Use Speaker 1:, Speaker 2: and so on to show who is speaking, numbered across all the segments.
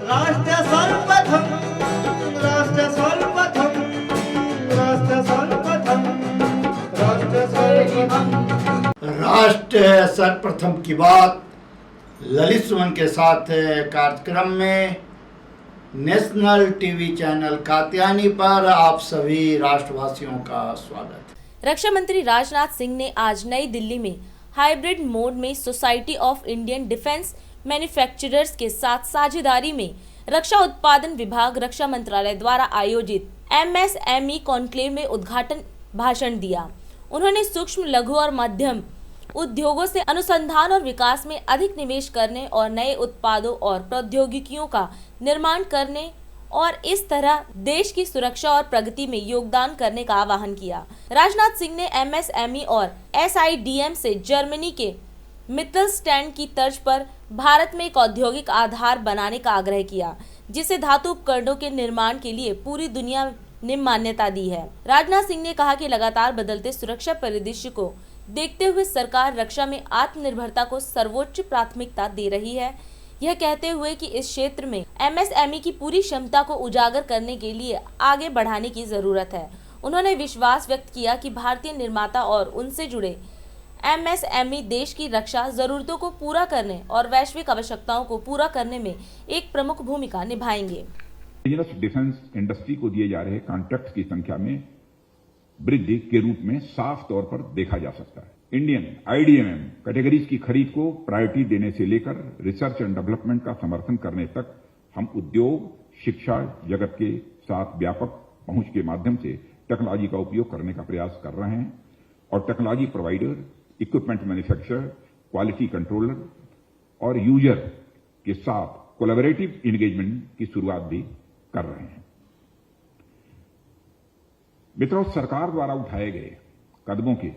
Speaker 1: राष्ट्र सर्वप्रथम, राष्ट्र सर्वप्रथम, राष्ट्र सर्वप्रथम, राष्ट्र सर्वप्रथम।
Speaker 2: राष्ट्र सर्वप्रथम की बात ललित सुमन के साथ कार्यक्रम में नेशनल टीवी चैनल कात्यायनी पर आप सभी राष्ट्रवासियों का स्वागत है।
Speaker 3: रक्षा मंत्री राजनाथ सिंह ने आज नई दिल्ली में हाइब्रिड मोड में society of Indian defence manufacturers के साथ साझेदारी में रक्षा उत्पादन विभाग रक्षा मंत्रालय द्वारा आयोजित MSME कॉन्क्लेव में उद्घाटन भाषण दिया। उन्होंने सूक्ष्म, लघु और मध्यम उद्योगों से अनुसंधान और विकास में अधिक निवेश करने और नए उत्पादों और प्रौद्योगिकियों का निर्माण करने और इस तरह देश की सुरक्षा और प्रगति में योगदान करने का आह्वान किया। राजनाथ सिंह ने MSME और SIDM से जर्मनी के मित्तलस्टैंड की तर्ज पर भारत में एक औद्योगिक आधार बनाने का आग्रह किया, जिसे धातु उपकरणों के निर्माण के लिए पूरी दुनिया ने मान्यता दी है। राजनाथ सिंह ने कहा कि लगातार बदलते सुरक्षा परिदृश्य को देखते हुए सरकार रक्षा में आत्मनिर्भरता को सर्वोच्च प्राथमिकता दे रही है। यह कहते हुए कि इस क्षेत्र में MSME की पूरी क्षमता को उजागर करने के लिए आगे बढ़ाने की जरूरत है। उन्होंने विश्वास व्यक्त किया कि भारतीय निर्माता और उनसे जुड़े MSME देश की रक्षा जरूरतों को पूरा करने और वैश्विक आवश्यकताओं को पूरा करने में एक प्रमुख भूमिका निभाएंगे।
Speaker 4: डिफेंस इंडस्ट्री को दिए जा रहे कॉन्ट्रैक्ट की संख्या में वृद्धि के रूप में साफ तौर पर देखा जा सकता है। इंडियन IDMM कैटेगरीज की खरीद को प्रायोरिटी देने से लेकर रिसर्च एंड डेवलपमेंट का समर्थन करने तक हम उद्योग, शिक्षा जगत के साथ व्यापक पहुंच के माध्यम से टेक्नोलॉजी का उपयोग करने का प्रयास कर रहे हैं और technology provider, equipment manufacturer, quality controller और यूजर के साथ कोलैबोरेटिव एंगेजमेंट की शुरुआत भी कर रहे हैं। मित्रों, सरकार द्वारा उठाए गए कदमों के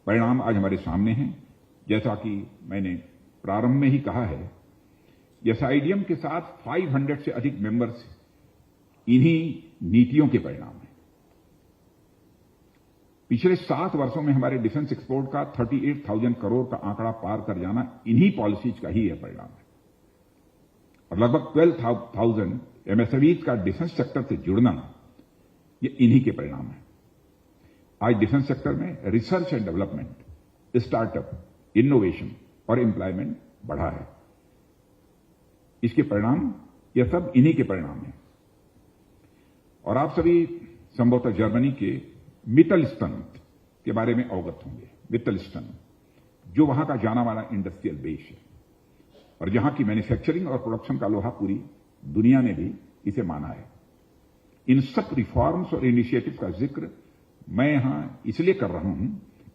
Speaker 4: परिणाम आज हमारे सामने हैं। जैसा कि मैंने प्रारंभ में ही कहा है, SIDM के साथ 500 से अधिक मेंबर्स इन्हीं नीतियों के परिणाम हैं। पिछले 7 वर्षों में हमारे डिफेंस एक्सपोर्ट का 38,000 करोड़ का आंकड़ा पार कर जाना इन्हीं पॉलिसीज का ही परिणाम है और लगभग 12,000 MSMEs का डिफेंस सेक्टर से जुड़ना ये इन्हीं के परिणाम है। आज डिफेंस सेक्टर में research and development, startup, innovation और एम्प्लॉयमेंट बढ़ा है। इसके परिणाम ये सब इन्हीं के परिणाम हैं। और आप सभी संभवतः जर्मनी के मित्तलस्टैंड के बारे में अवगत होंगे। मित्तलस्टैंड जो वहां का जाना माना इंडस्ट्रियल बेस है और जहां की मैन्युफैक्चरिंग और प्रोडक्शन का लोहा पूरी दुनिया ने भी इसे माना है। इन सब रिफॉर्म्स और इनिशिएटिव का जिक्र मैं यहां इसलिए कर रहा हूं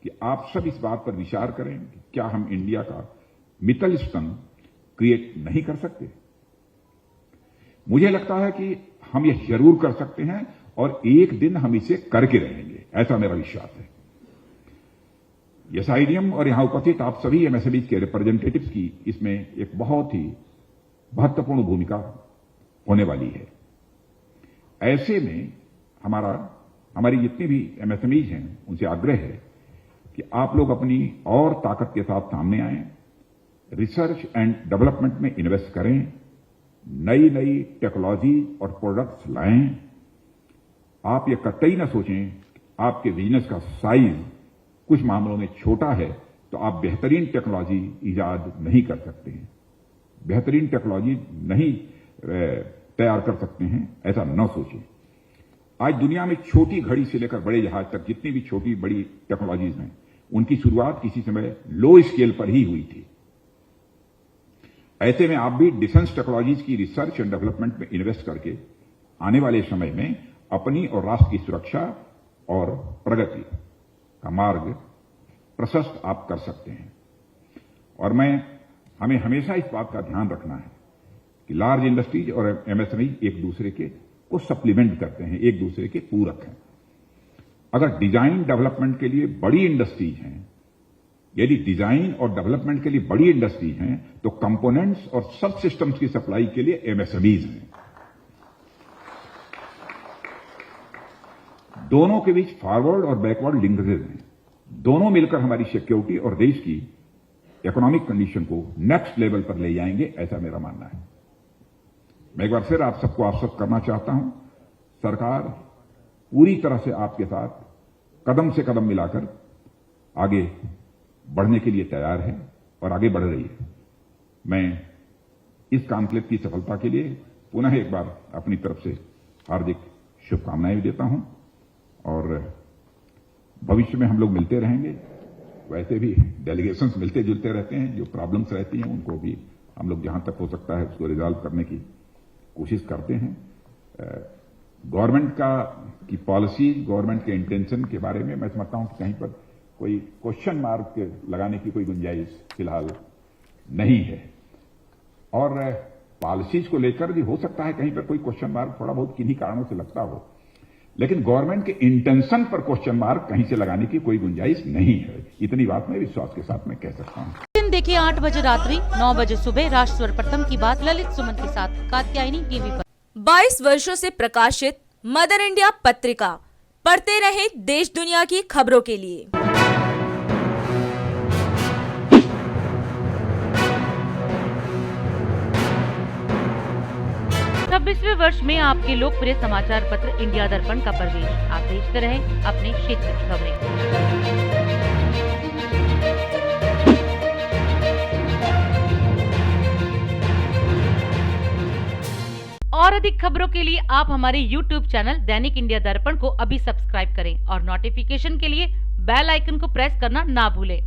Speaker 4: कि आप सब इस बात पर विचार करें कि क्या हम इंडिया का मित्तलस्टैंड क्रिएट नहीं कर सकते। मुझे लगता है कि हम यह जरूर कर सकते हैं और एक दिन हम इसे करके रहेंगे, ऐसा मेरा विश्वास है। SIDM और यहां उपस्थित आप सभी MSME के रिप्रेजेंटेटिव्स की इसमें एक बहुत ही महत्वपूर्ण भूमिका होने वाली है। ऐसे में हमारी जितनी भी MSMEs हैं उनसे आग्रह है कि आप लोग अपनी और ताकत के साथ सामने आएं, रिसर्च एंड डेवलपमेंट में इन्वेस्ट करें, नई नई टेक्नोलॉजी और प्रोडक्ट्स लाएं। आप ये कतई न सोचें आपके बिजनेस का साइज कुछ मामलों में छोटा है तो आप बेहतरीन टेक्नोलॉजी ईजाद नहीं कर सकते हैं, बेहतरीन टेक्नोलॉजी नहीं तैयार कर सकते हैं, ऐसा न सोचें। आज दुनिया में छोटी घड़ी से लेकर बड़े जहाज तक जितनी भी छोटी बड़ी टेक्नोलॉजीज हैं उनकी शुरुआत किसी समय लो स्केल पर ही हुई थी। ऐसे में आप भी डिफेंस टेक्नोलॉजीज की रिसर्च एंड डेवलपमेंट में इन्वेस्ट करके आने वाले समय में अपनी और राष्ट्र की सुरक्षा और प्रगति का मार्ग प्रशस्त आप कर सकते हैं। और हमें हमेशा इस बात का ध्यान रखना है कि लार्ज इंडस्ट्रीज और MSME एक दूसरे के को सप्लीमेंट करते हैं, एक दूसरे के पूरक हैं। अगर डिजाइन डेवलपमेंट के लिए बड़ी इंडस्ट्रीज हैं, यदि डिजाइन और डेवलपमेंट के लिए बड़ी इंडस्ट्रीज हैं तो कंपोनेंट्स और सब सिस्टम्स की सप्लाई के लिए MSMEs हैं। दोनों के बीच फॉरवर्ड और बैकवर्ड लिंकेजेस हैं। दोनों मिलकर हमारी सिक्योरिटी और देश की इकोनॉमिक कंडीशन को नेक्स्ट लेवल पर ले जाएंगे, ऐसा मेरा मानना है। मैं एक बार फिर आप सबको आश्वस्त करना चाहता हूं, सरकार पूरी तरह से आपके साथ कदम से कदम मिलाकर आगे बढ़ने के लिए तैयार है और आगे बढ़ रही है। मैं इस कॉन्क्लेव की सफलता के लिए पुनः एक बार अपनी तरफ से हार्दिक शुभकामनाएं भी देता हूं और भविष्य में हम लोग मिलते रहेंगे। वैसे भी डेलीगेशंस मिलते जुलते रहते हैं, जो प्रॉब्लम्स रहती हैं उनको भी हम लोग जहां तक हो सकता है उसको रिजॉल्व करने की कोशिश करते हैं। गवर्नमेंट की पॉलिसी, गवर्नमेंट के इंटेंशन के बारे में मैं समझता हूं कि कहीं पर कोई क्वेश्चन मार्क लगाने की कोई गुंजाइश फिलहाल नहीं है। और पॉलिसीज को लेकर भी हो सकता है कहीं पर कोई क्वेश्चन मार्क थोड़ा बहुत किन्हीं कारणों से लगता हो, लेकिन गवर्नमेंट के इंटेंशन पर क्वेश्चन मार्क कहीं से लगाने की कोई गुंजाइश नहीं है। इतनी बात मैं विश्वास के साथ मैं कह सकता हूं।
Speaker 5: दिन देखिए 8 बजे रात्रि 9 बजे सुबह राष्ट्र सर्वप्रथम की बात ललित सुमन के साथ कात्यायनी टीवी पर।
Speaker 3: 22 वर्षों से प्रकाशित मदर इंडिया पत्रिका, पढ़ते रहे देश दुनिया की खबरों के लिए।
Speaker 5: 26वें वर्ष में आपके लोकप्रिय समाचार पत्र इंडिया दर्पण का प्रवेश। आप देखते रहे अपने क्षेत्र की खबरें। और अधिक खबरों के लिए आप हमारे YouTube चैनल दैनिक इंडिया दर्पण को अभी सब्सक्राइब करें और नोटिफिकेशन के लिए बेल आइकन को प्रेस करना ना भूलें।